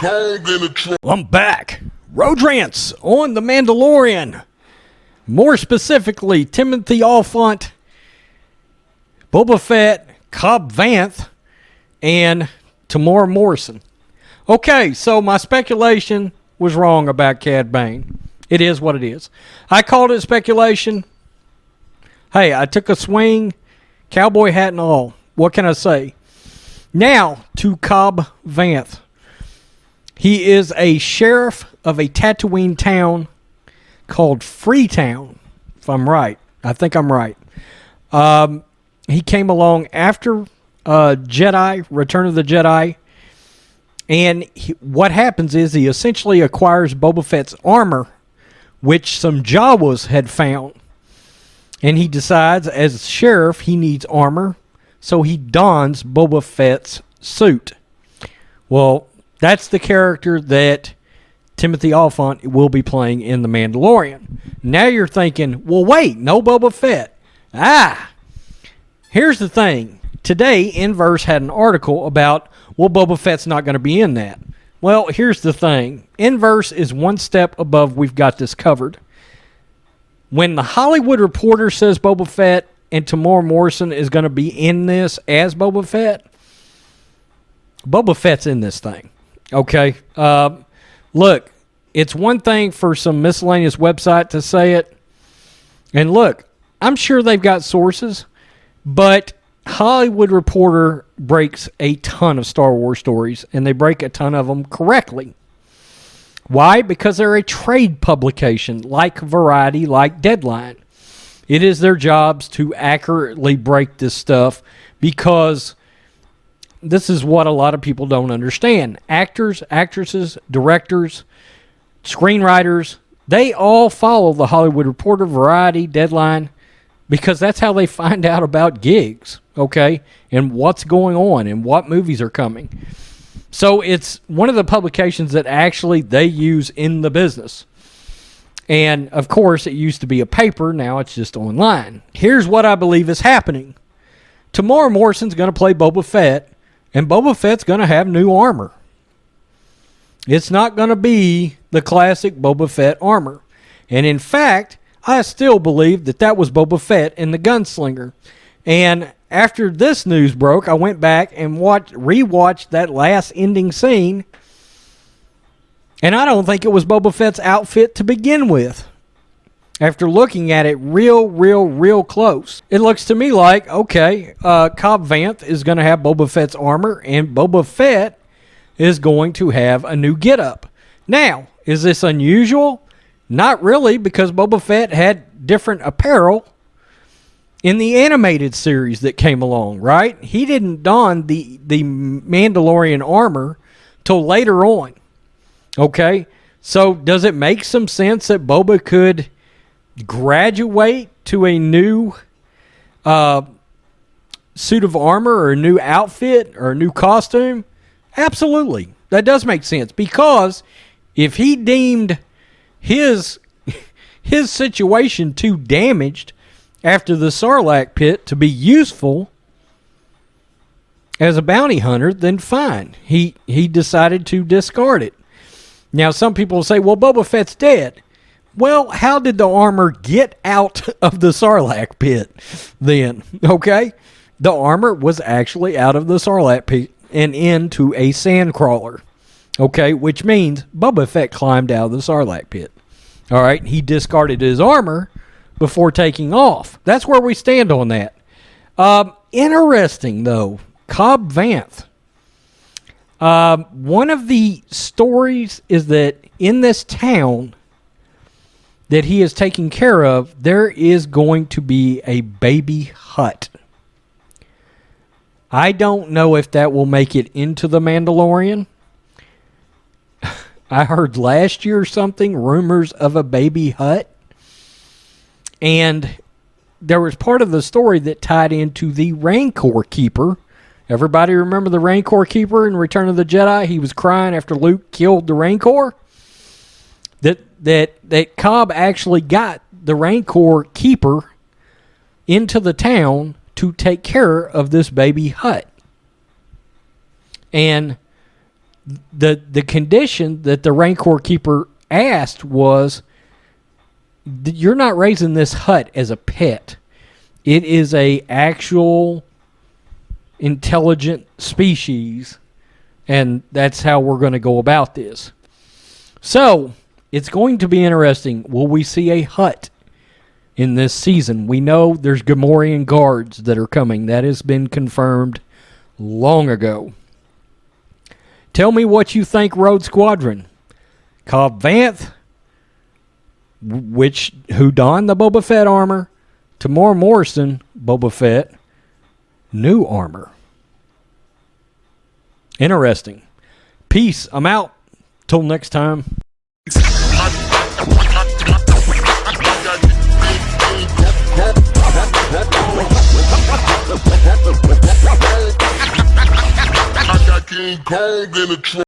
I'm back. Road Rants on The Mandalorian. More specifically, Timothy Olyphant, Boba Fett, Cobb Vanth, and Tamora Morrison. Okay, so my speculation was wrong about Cad Bane. It is what it is. I called it speculation. Hey, I took a swing, cowboy hat and all. What can I say? Now, to Cobb Vanth. He is a sheriff of a Tatooine town called Freetown, if I'm right. I think I'm right. He came along after Jedi, Return of the Jedi, and what happens is he essentially acquires Boba Fett's armor, which some Jawas had found, and he decides as sheriff he needs armor, so he dons Boba Fett's suit. Well, that's the character that Timothy Olyphant will be playing in The Mandalorian. Now you're thinking, well, wait, no Boba Fett. Here's the thing. Today, Inverse had an article about, well, Boba Fett's not going to be in that. Well, here's the thing. Inverse is one step above We've Got This Covered. When The Hollywood Reporter says Boba Fett and Tamora Morrison is going to be in this as Boba Fett's in this thing. Okay? Look, it's one thing for some miscellaneous website to say it. And look, I'm sure they've got sources, but Hollywood Reporter breaks a ton of Star Wars stories, and they break a ton of them correctly. Why? Because they're a trade publication, like Variety, like Deadline. It is their jobs to accurately break this stuff, because this is what a lot of people don't understand. Actors, actresses, directors, screenwriters, they all follow the Hollywood Reporter, Variety, Deadline, because that's how they find out about gigs, okay, and what's going on and what movies are coming. So it's one of the publications that actually they use in the business. And, of course, it used to be a paper. Now it's just online. Here's what I believe is happening. Tamora Morrison's going to play Boba Fett, and Boba Fett's going to have new armor. It's not going to be the classic Boba Fett armor. And, in fact, I still believe that was Boba Fett in The Gunslinger. And after this news broke, I went back and rewatched that last ending scene, and I don't think it was Boba Fett's outfit to begin with. After looking at it real close, it looks to me like, okay, Cobb Vanth is going to have Boba Fett's armor, and Boba Fett is going to have a new getup. Now, is this unusual? Not really, because Boba Fett had different apparel in the animated series that came along, right? He didn't don the Mandalorian armor till later on. Okay? So does it make some sense that Boba could graduate to a new suit of armor or a new outfit or a new costume? Absolutely. That does make sense, because if he deemed his situation too damaged after the Sarlacc pit to be useful as a bounty hunter, then fine. He decided to discard it. Now, some people say, well, Boba Fett's dead. Well, how did the armor get out of the Sarlacc pit then? Okay? The armor was actually out of the Sarlacc pit and into a sandcrawler. Okay? Which means Boba Fett climbed out of the Sarlacc pit. All right? He discarded his armor before taking off. That's where we stand on that. Interesting, though. Cobb Vanth. One of the stories is that in this town that he is taking care of, there is going to be a baby Hutt. I don't know if that will make it into The Mandalorian. I heard last year or something, rumors of a baby Hutt. And there was part of the story that tied into the Rancor Keeper. Everybody remember the Rancor Keeper in Return of the Jedi? He was crying after Luke killed the Rancor. That Cobb actually got the Rancor Keeper into the town to take care of this baby Hutt. And The condition that the Rancor Keeper asked was, you're not raising this Hutt as a pet. It is a actual intelligent species, and that's how we're going to go about this. So, it's going to be interesting. Will we see a Hutt in this season? We know there's Gamorrean guards that are coming. That has been confirmed long ago. Tell me what you think, Rhodes Squadron. Cobb Vanth, who donned the Boba Fett armor. Tamora Morrison, Boba Fett, new armor. Interesting. Peace. I'm out. Till next time. King Kong in a truck.